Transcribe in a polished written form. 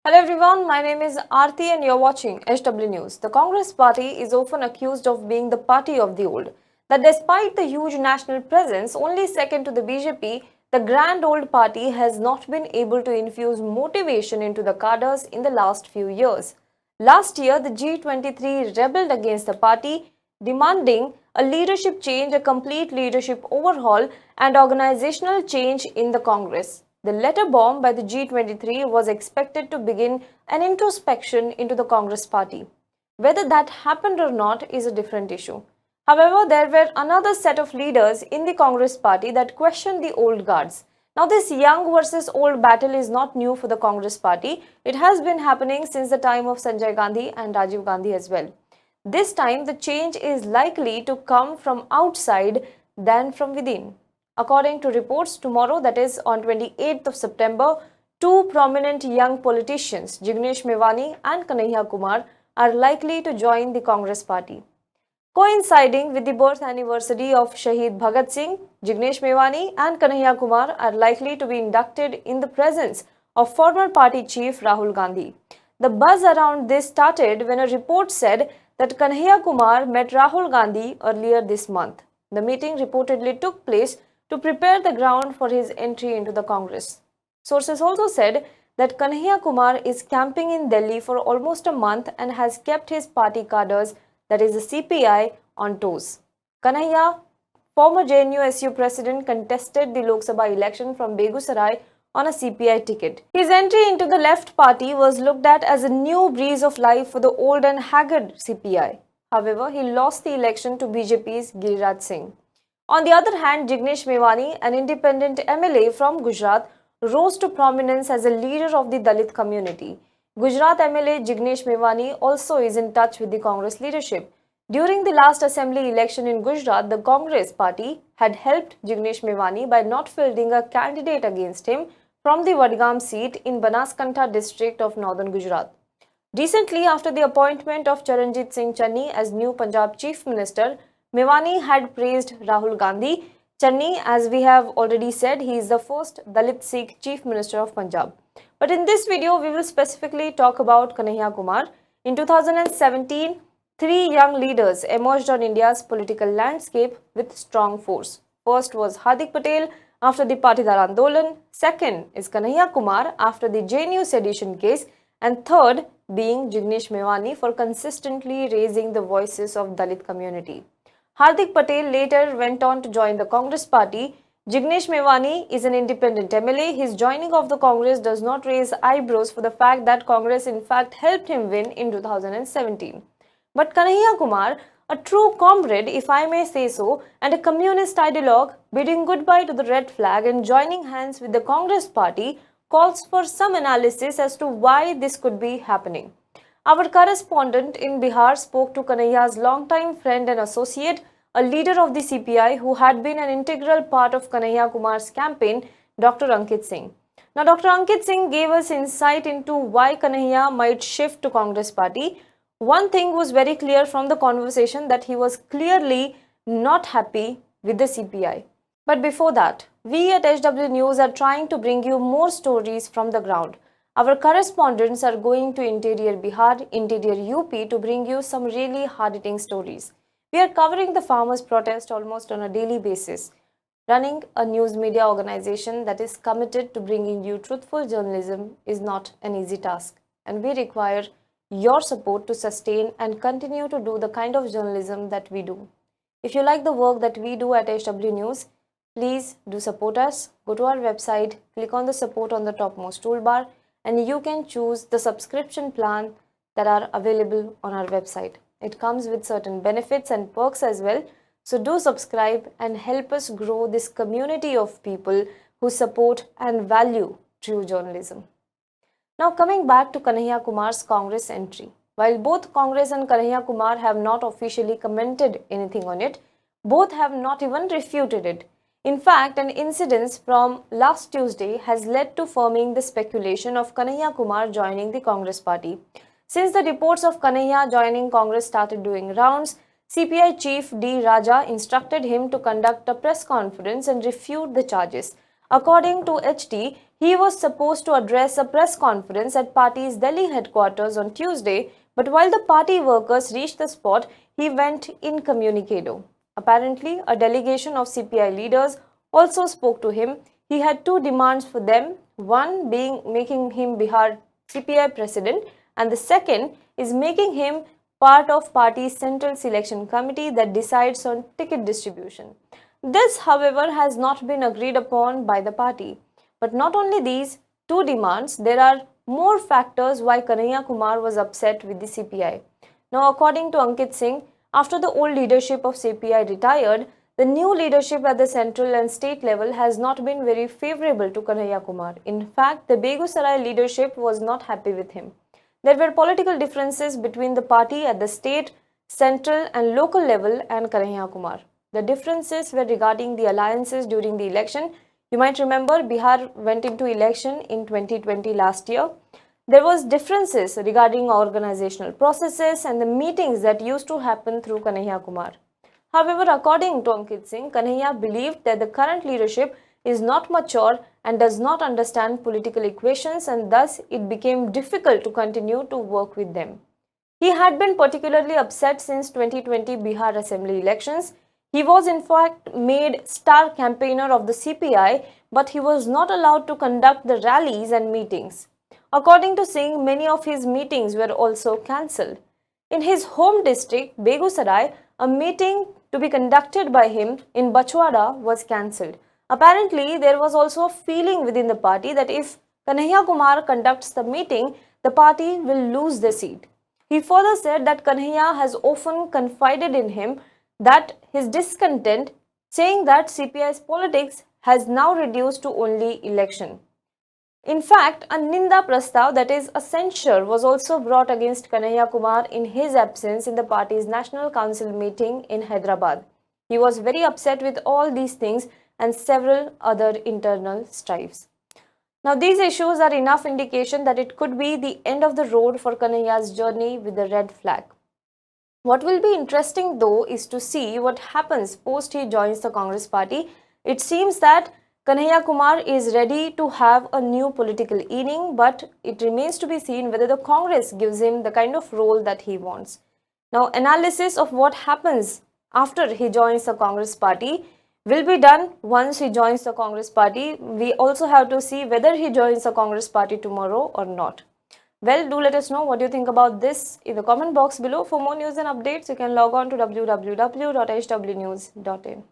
Hello everyone, my name is Aarti and you're watching HW News. The Congress party is often accused of being the party of the old. That despite the huge national presence, only second to the BJP, the grand old party has not been able to infuse motivation into the cadres in the last few years. Last year, the G23 rebelled against the party, demanding a leadership change, a complete leadership overhaul, and organizational change in the Congress. The letter bomb by the G23 was expected to begin an introspection into the Congress party. Whether that happened or not is a different issue. However, there were another set of leaders in the Congress party that questioned the old guards. Now, this young versus old battle is not new for the Congress party. It has been happening since the time of Sanjay Gandhi and Rajiv Gandhi as well. This time, the change is likely to come from outside than from within. According to reports, tomorrow, that is on 28th of September, two prominent young politicians, Jignesh Mevani and Kanhaiya Kumar, are likely to join the Congress party. Coinciding with the birth anniversary of Shahid Bhagat Singh, Jignesh Mevani and Kanhaiya Kumar are likely to be inducted in the presence of former party chief Rahul Gandhi. The buzz around this started when a report said that Kanhaiya Kumar met Rahul Gandhi earlier this month. The meeting reportedly took place to prepare the ground for his entry into the Congress. Sources also said that Kanhaiya Kumar is camping in Delhi for almost a month and has kept his party cadres, that is the CPI, on toes. Kanhaiya, former JNU-SU president, contested the Lok Sabha election from Begusarai on a CPI ticket. His entry into the left party was looked at as a new breeze of life for the old and haggard CPI. However, he lost the election to BJP's Giriraj Singh. On the other hand, Jignesh Mevani, an independent MLA from Gujarat, rose to prominence as a leader of the Dalit community. Gujarat MLA Jignesh Mevani also is in touch with the Congress leadership. During the last assembly election in Gujarat, the Congress party had helped Jignesh Mevani by not fielding a candidate against him from the Vadgam seat in Banaskantha district of northern Gujarat. Recently, after the appointment of Charanjit Singh Channi as new Punjab Chief Minister, Mevani had praised Rahul Gandhi. Channi, as we have already said, he is the first Dalit Sikh Chief Minister of Punjab. But in this video, we will specifically talk about Kanhaiya Kumar. In 2017, three young leaders emerged on India's political landscape with strong force. First was Hardik Patel after the Patidar Andolan. Second is Kanhaiya Kumar after the JNU sedition case. And third being Jignesh Mevani for consistently raising the voices of Dalit community. Hardik Patel later went on to join the Congress party. Jignesh Mevani is an independent MLA. His joining of the Congress does not raise eyebrows for the fact that Congress in fact helped him win in 2017. But Kanhaiya Kumar, a true comrade, if I may say so, and a communist ideologue, bidding goodbye to the red flag and joining hands with the Congress party, calls for some analysis as to why this could be happening. Our correspondent in Bihar spoke to Kanhaiya's longtime friend and associate, a leader of the CPI who had been an integral part of Kanhaiya Kumar's campaign, Dr. Ankit Singh. Now, Dr. Ankit Singh gave us insight into why Kanhaiya might shift to Congress party. One thing was very clear from the conversation, that he was clearly not happy with the CPI. But before that, we at HW News are trying to bring you more stories from the ground. Our correspondents are going to interior Bihar, interior UP to bring you some really hard-hitting stories. We are covering the farmers' protest almost on a daily basis. Running a news media organization that is committed to bringing you truthful journalism is not an easy task, and we require your support to sustain and continue to do the kind of journalism that we do. If you like the work that we do at HW News, please do support us. Go to our website, click on the support on the topmost toolbar, and you can choose the subscription plan that are available on our website. It comes with certain benefits and perks as well. So do subscribe and help us grow this community of people who support and value true journalism. Now coming back to Kanhaiya Kumar's Congress entry. While both Congress and Kanhaiya Kumar have not officially commented anything on it, both have not even refuted it. In fact, an incident from last Tuesday has led to firming the speculation of Kanhaiya Kumar joining the Congress party. Since the reports of Kanhaiya joining Congress started doing rounds, CPI chief D. Raja instructed him to conduct a press conference and refute the charges. According to HT, He was supposed to address a press conference at party's Delhi headquarters on Tuesday, but while the party workers reached the spot, he went incommunicado. Apparently, a delegation of CPI leaders also spoke to him. He had two demands for them, one being making him Bihar CPI president, and the second is making him part of party's central selection committee that decides on ticket distribution. This, however, has not been agreed upon by the party. But not only these two demands, there are more factors why Kanhaiya Kumar was upset with the CPI. Now, according to Ankit Singh, after the old leadership of CPI retired, the new leadership at the central and state level has not been very favorable to Kanhaiya Kumar. In fact, the Begusarai leadership was not happy with him. There were political differences between the party at the state, central and local level and Kanhaiya Kumar. The differences were regarding the alliances during the election. You might remember Bihar went into election in 2020 last year. There was differences regarding organizational processes and the meetings that used to happen through Kanhaiya Kumar. However, according to Ankit Singh, Kanhaiya believed that the current leadership is not mature and does not understand political equations, and thus it became difficult to continue to work with them. He had been particularly upset since 2020 Bihar Assembly elections. He was in fact made star campaigner of the CPI, but he was not allowed to conduct the rallies and meetings. According to Singh, many of his meetings were also cancelled. In his home district, Begusarai, a meeting to be conducted by him in Bachwada was cancelled. Apparently, there was also a feeling within the party that if Kanhaiya Kumar conducts the meeting, the party will lose the seat. He further said that Kanhaiya has often confided in him that his discontent, saying that CPI's politics has now reduced to only election. In fact, a Ninda Prastav, that is a censure, was also brought against Kanhaiya Kumar in his absence in the party's National Council meeting in Hyderabad. He was very upset with all these things and several other internal strifes. Now, these issues are enough indication that it could be the end of the road for Kanhaiya's journey with the red flag. What will be interesting though is to see what happens post he joins the Congress party. It seems that Kanhaiya Kumar is ready to have a new political inning, but it remains to be seen whether the Congress gives him the kind of role that he wants. Now, analysis of what happens after he joins the Congress party will be done once he joins the Congress party. We also have to see whether he joins the Congress party tomorrow or not. Well, do let us know what you think about this in the comment box below. For more news and updates, you can log on to www.hwnews.in.